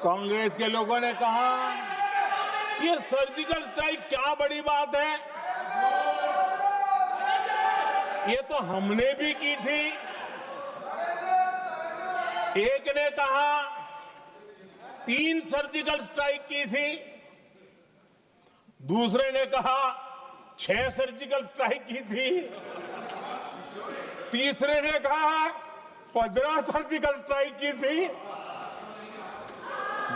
कांग्रेस के लोगों ने कहा ये सर्जिकल स्ट्राइक क्या बड़ी बात है, ये तो हमने भी की थी। एक ने कहा 3 सर्जिकल स्ट्राइक की थी, दूसरे ने कहा 6 सर्जिकल स्ट्राइक की थी, तीसरे ने कहा 15 सर्जिकल स्ट्राइक की थी।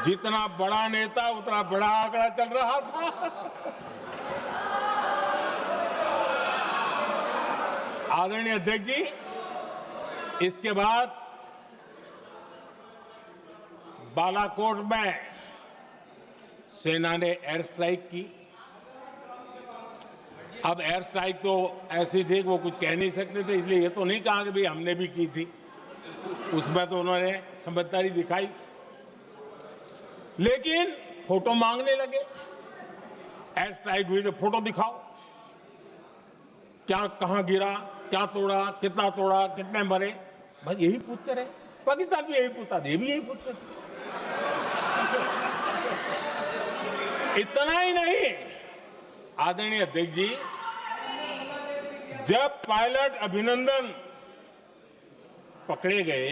जितना बड़ा नेता उतना बड़ा आंकड़ा चल रहा था। आदरणीय अध्यक्ष जी, इसके बाद बालाकोट में सेना ने एयर स्ट्राइक की। अब एयर स्ट्राइक तो ऐसी थी कि वो कुछ कह नहीं सकते थे, इसलिए ये तो नहीं कहा कि भाई हमने भी की थी। उसमें तो उन्होंने समझदारी दिखाई, लेकिन फोटो मांगने लगे। एयर स्ट्राइक हुई तो फोटो दिखाओ, क्या कहां गिरा, क्या तोड़ा, कितने मरे, बस यही पूछते रहे। पाकिस्तान भी यही पूछता था, ये भी यही पूछते थे। इतना ही नहीं, आदरणीय अध्यक्ष जी, जब पायलट अभिनंदन पकड़े गए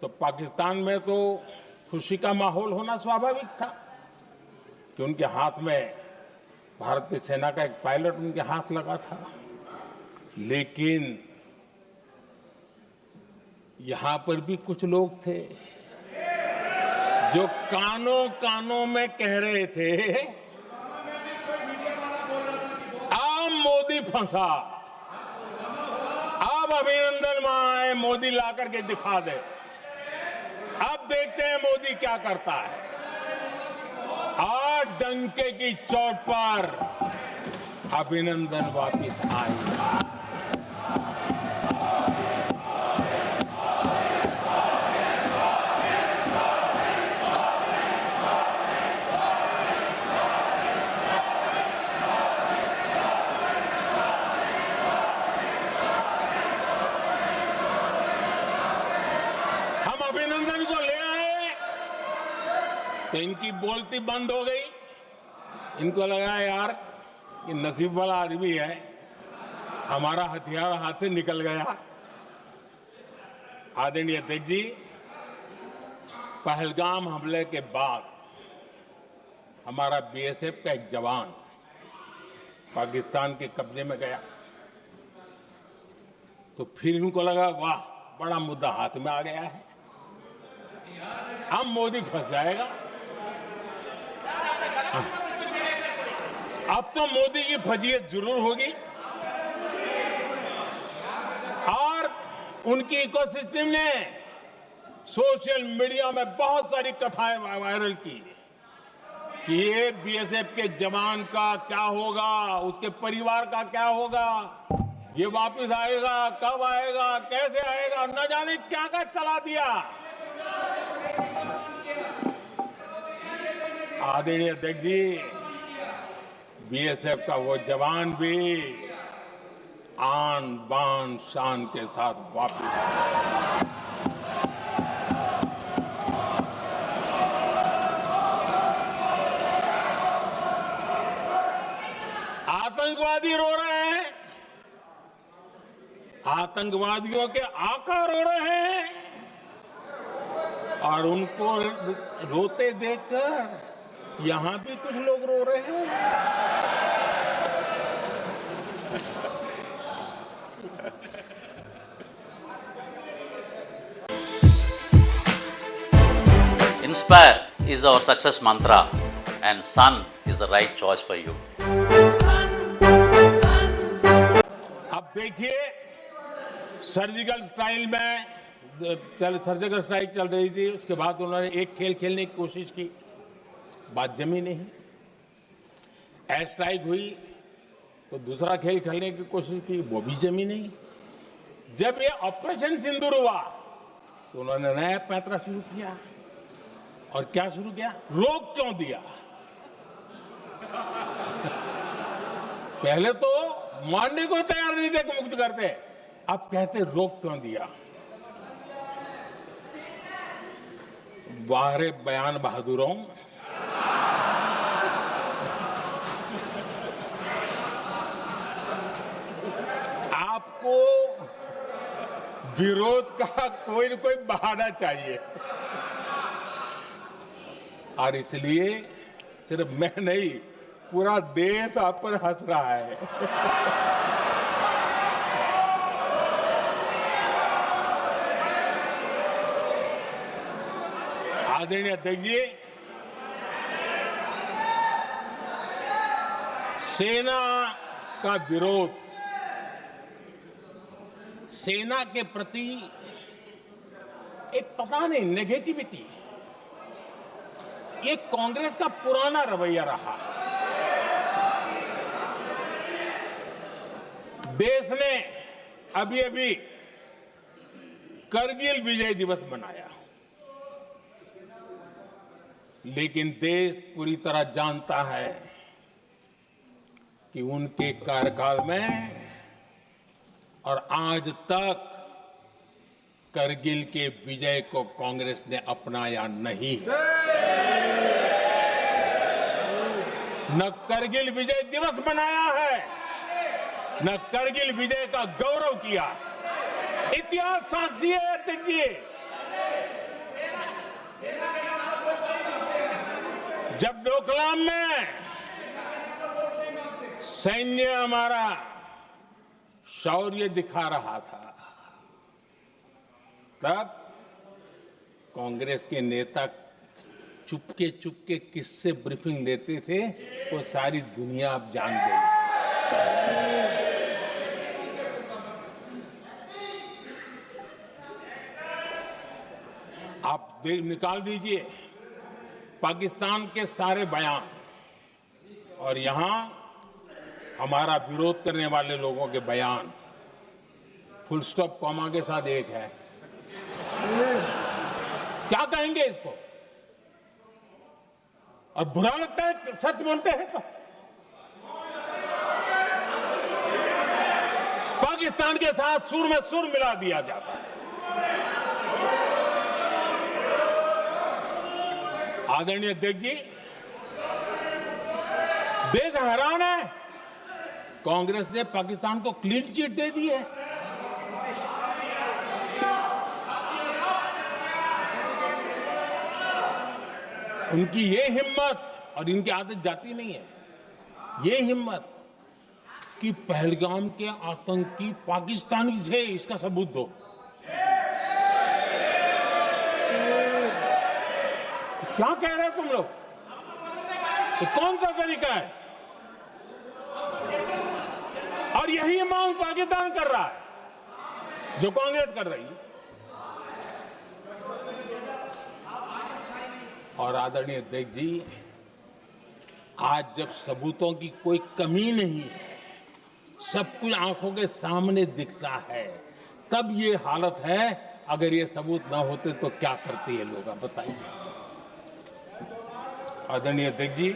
तो पाकिस्तान में तो खुशी का माहौल होना स्वाभाविक था कि उनके हाथ में भारतीय सेना का एक पायलट उनके हाथ लगा था। लेकिन यहां पर भी कुछ लोग थे जो कानों कानों में कह रहे थे, अब मोदी फंसा, अब अभिनंदन वहां आए, मोदी ला करके दिखा दे, अब देखते हैं मोदी क्या करता है। आज डंके की चोट पर अभिनंदन वापिस आए। अभिनंदन को ले आए तो इनकी बोलती बंद हो गई। इनको लगा यार ये नसीब वाला आदमी है, हमारा हथियार हाथ से निकल गया। आदरणीय अध्यक्ष जी, पहलगाम हमले के बाद हमारा बीएसएफ का एक जवान पाकिस्तान के कब्जे में गया, तो फिर इनको लगा वाह बड़ा मुद्दा हाथ में आ गया है, अब मोदी फंस जाएगा। अब तो मोदी की फजीयत जरूर होगी। और उनकी इकोसिस्टम ने सोशल मीडिया में बहुत सारी कथाएं वायरल की कि ये बीएसएफ के जवान का क्या होगा, उसके परिवार का क्या होगा, ये वापस आएगा, कब आएगा, कैसे आएगा, न जाने क्या क्या चला दिया। आदरणीय अध्यक्ष जी, बीएसएफ का वो जवान भी आन बान शान के साथ वापस आया। आतंकवादी रो रहे हैं, आतंकवादियों के आका रो रहे हैं, और उनको रोते देखकर यहां भी कुछ लोग रो रहे हैं। Inspire is our success mantra and Sun is the right choice for you. अब देखिए, सर्जिकल स्ट्राइक चल रही थी, उसके बाद उन्होंने एक खेल खेलने की कोशिश की, बात जमी नहीं। एयर स्ट्राइक हुई तो दूसरा खेल खेलने की कोशिश की, वो भी जमी नहीं। जब ये ऑपरेशन सिंदूर हुआ तो उन्होंने नया पैंतरा शुरू किया, और क्या शुरू किया, रोक क्यों दिया। पहले तो मानने को तैयार नहीं थे कि मुक्त करते, अब कहते रोक क्यों दिया। वाह रे बयान बहादुरों। आपको विरोध का कोई न कोई बहाना चाहिए, और इसलिए सिर्फ मैं नहीं, पूरा देश आप पर हंस रहा है। आदरणीय अध्यक्ष जी, सेना का विरोध, सेना के प्रति एक पता नहीं नेगेटिविटी, ये कांग्रेस का पुराना रवैया रहा है। देश ने अभी अभी करगिल विजय दिवस मनाया, लेकिन देश पूरी तरह जानता है कि उनके कार्यकाल में और आज तक करगिल के विजय को कांग्रेस ने अपनाया नहीं। न करगिल विजय दिवस मनाया है, न करगिल विजय का गौरव किया। इतिहास साक्षी है अध्यक्ष जी। जब डोकलाम में सैन्य हमारा शौर्य दिखा रहा था, तब कांग्रेस के नेता चुपके चुपके किससे ब्रीफिंग लेते थे, वो सारी दुनिया अब जान गई। आप निकाल दीजिए पाकिस्तान के सारे बयान, और यहां हमारा विरोध करने वाले लोगों के बयान फुल स्टॉप कॉमा के साथ एक है। क्या कहेंगे इसको? और बुरा लगता है सच बोलते हैं तो। पाकिस्तान के साथ सुर में सुर मिला दिया जाता है। आदरणीय अध्यक्ष जी, देश हैरान है, कांग्रेस ने पाकिस्तान को क्लीन चिट दे दी है। उनकी ये हिम्मत, और इनकी आदत जाती नहीं है, ये हिम्मत कि पहलगाम के आतंकी पाकिस्तानी थे, इसका सबूत दो। क्या कह रहे हो तुम लोग? तो कौन सा तरीका है? और यही मांग पाकिस्तान कर रहा है जो कांग्रेस कर रही है। और आदरणीय अध्यक्ष जी, आज जब सबूतों की कोई कमी नहीं है, सब कुछ आंखों के सामने दिखता है, तब ये हालत है। अगर ये सबूत ना होते तो क्या करते ये लोग, आप बताइए। आदरणीय अध्यक्ष जी,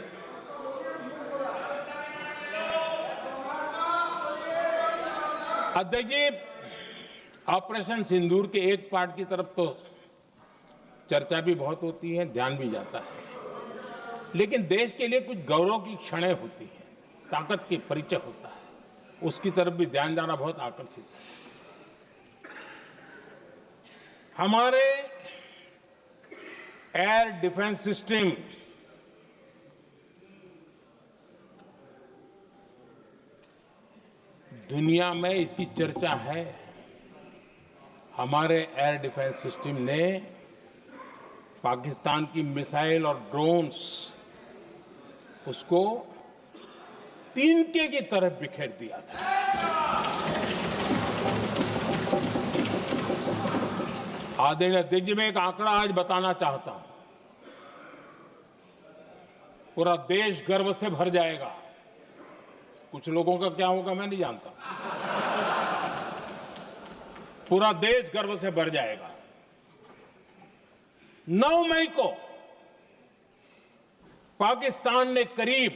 ऑपरेशन सिंदूर के एक पार्ट की तरफ तो चर्चा भी बहुत होती है, ध्यान भी जाता है, लेकिन देश के लिए कुछ गौरव की क्षणें होती हैं, ताकत की परिचय होता है, उसकी तरफ भी ध्यान जाना बहुत आकर्षित है। हमारे एयर डिफेंस सिस्टम दुनिया में इसकी चर्चा है। हमारे एयर डिफेंस सिस्टम ने पाकिस्तान की मिसाइल और ड्रोन्स उसको तिनके की तरफ बिखेर दिया था। आदरणीय अध्यक्ष जी, मैं एक आंकड़ा आज बताना चाहता हूं, पूरा देश गर्व से भर जाएगा। कुछ लोगों का क्या होगा मैं नहीं जानता, पूरा देश गर्व से भर जाएगा। 9 मई को पाकिस्तान ने करीब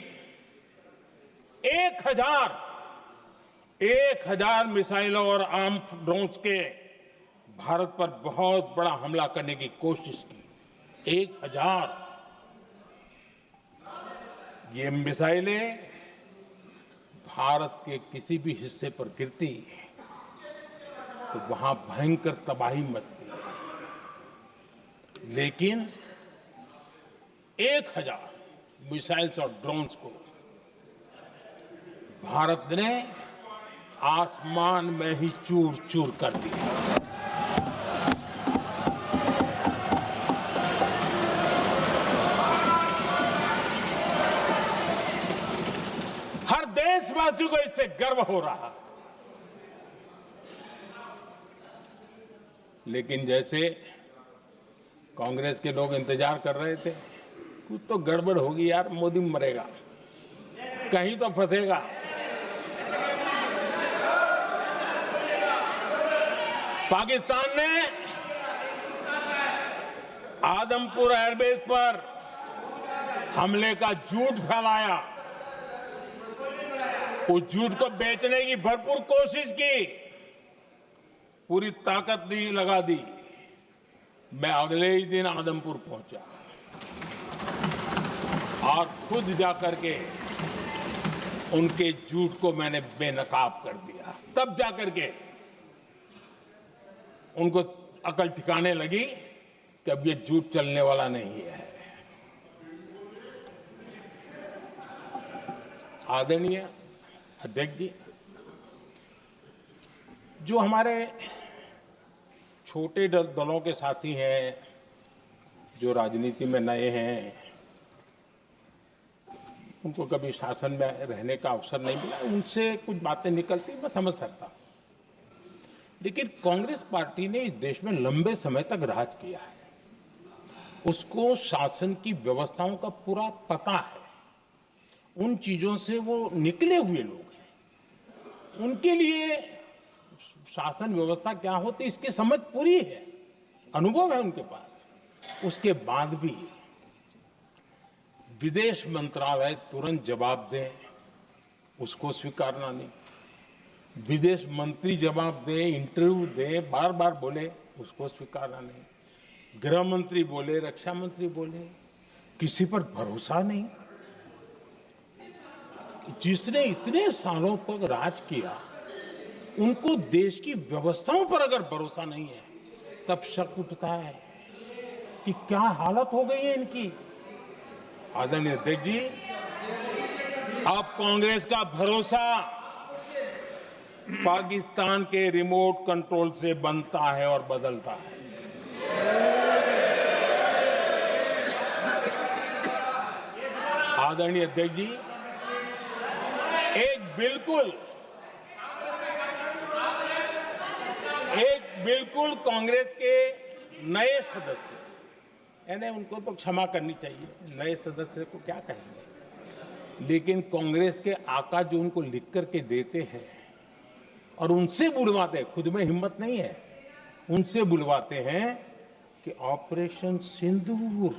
1000 मिसाइलों और आर्म्ड ड्रोन्स के भारत पर बहुत बड़ा हमला करने की कोशिश की। 1000 ये मिसाइलें भारत के किसी भी हिस्से पर गिरती तो वहां भयंकर तबाही मचती, लेकिन 1000 मिसाइल्स और ड्रोन्स को भारत ने आसमान में ही चूर चूर कर दिया। हर देशवासी को इससे गर्व हो रहा। लेकिन जैसे कांग्रेस के लोग इंतजार कर रहे थे, कुछ तो गड़बड़ होगी यार, मोदी मरेगा, कहीं तो फंसेगा। पाकिस्तान ने आदमपुर एयरबेस पर हमले का झूठ फैलाया, उस झूठ को बेचने की भरपूर कोशिश की, पूरी ताकत दी लगा दी। मैं अगले ही दिन आदमपुर पहुंचा और खुद जाकर के उनके झूठ को मैंने बेनकाब कर दिया। तब जाकर के उनको अकल ठिकाने लगी कि अब ये झूठ चलने वाला नहीं है। आदरणीय अध्यक्ष जी, जो हमारे छोटे दलों के साथी हैं, जो राजनीति में नए हैं, उनको कभी शासन में रहने का अवसर नहीं मिला, उनसे कुछ बातें निकलती मैं समझ सकता हूं। लेकिन कांग्रेस पार्टी ने इस देश में लंबे समय तक राज किया है, उसको शासन की व्यवस्थाओं का पूरा पता है, उन चीजों से वो निकले हुए लोग हैं, उनके लिए शासन व्यवस्था क्या होती इसकी समझ पूरी है, अनुभव है उनके पास। उसके बाद भी विदेश मंत्रालय तुरंत जवाब दे, उसको स्वीकारना नहीं। विदेश मंत्री जवाब दे, इंटरव्यू दे, बार बार बोले, उसको स्वीकारना नहीं। गृह मंत्री बोले, रक्षा मंत्री बोले, किसी पर भरोसा नहीं। जिसने इतने सालों तक राज किया, उनको देश की व्यवस्थाओं पर अगर भरोसा नहीं है, तब शक उठता है कि क्या हालत हो गई है इनकी। आदरणीय अध्यक्ष जी, अब कांग्रेस का भरोसा पाकिस्तान के रिमोट कंट्रोल से बनता है और बदलता है। आदरणीय अध्यक्ष जी, एक बिल्कुल कांग्रेस के नए सदस्य, यानी उनको तो क्षमा करनी चाहिए, नए सदस्य को क्या कहेंगे, लेकिन कांग्रेस के आका जो उनको लिख करके देते हैं और उनसे बुलवाते हैं, खुद में हिम्मत नहीं है, उनसे बुलवाते हैं कि ऑपरेशन सिंदूर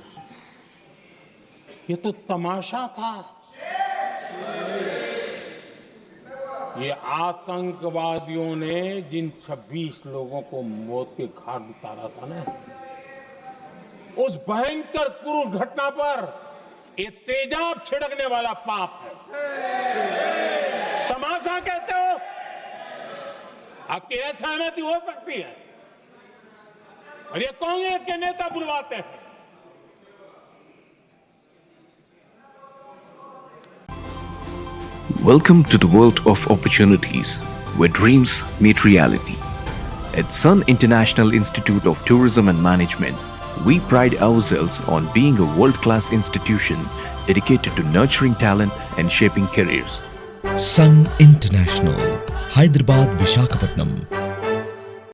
ये तो तमाशा था, ये आतंकवादियों ने जिन 26 लोगों को मौत के घाट उतारा था ना, उस भयंकर क्रूर घटना पर ये तेजाब छिड़कने वाला पाप है। तमाशा कहते हो? आपकी असहमति हो सकती है, और ये कांग्रेस के नेता बुलवाते हैं। Welcome to the world of opportunities, where dreams meet reality. At Sun International Institute of Tourism and Management, we pride ourselves on being a world-class institution dedicated to nurturing talent and shaping careers. Sun International, Hyderabad, Visakhapatnam.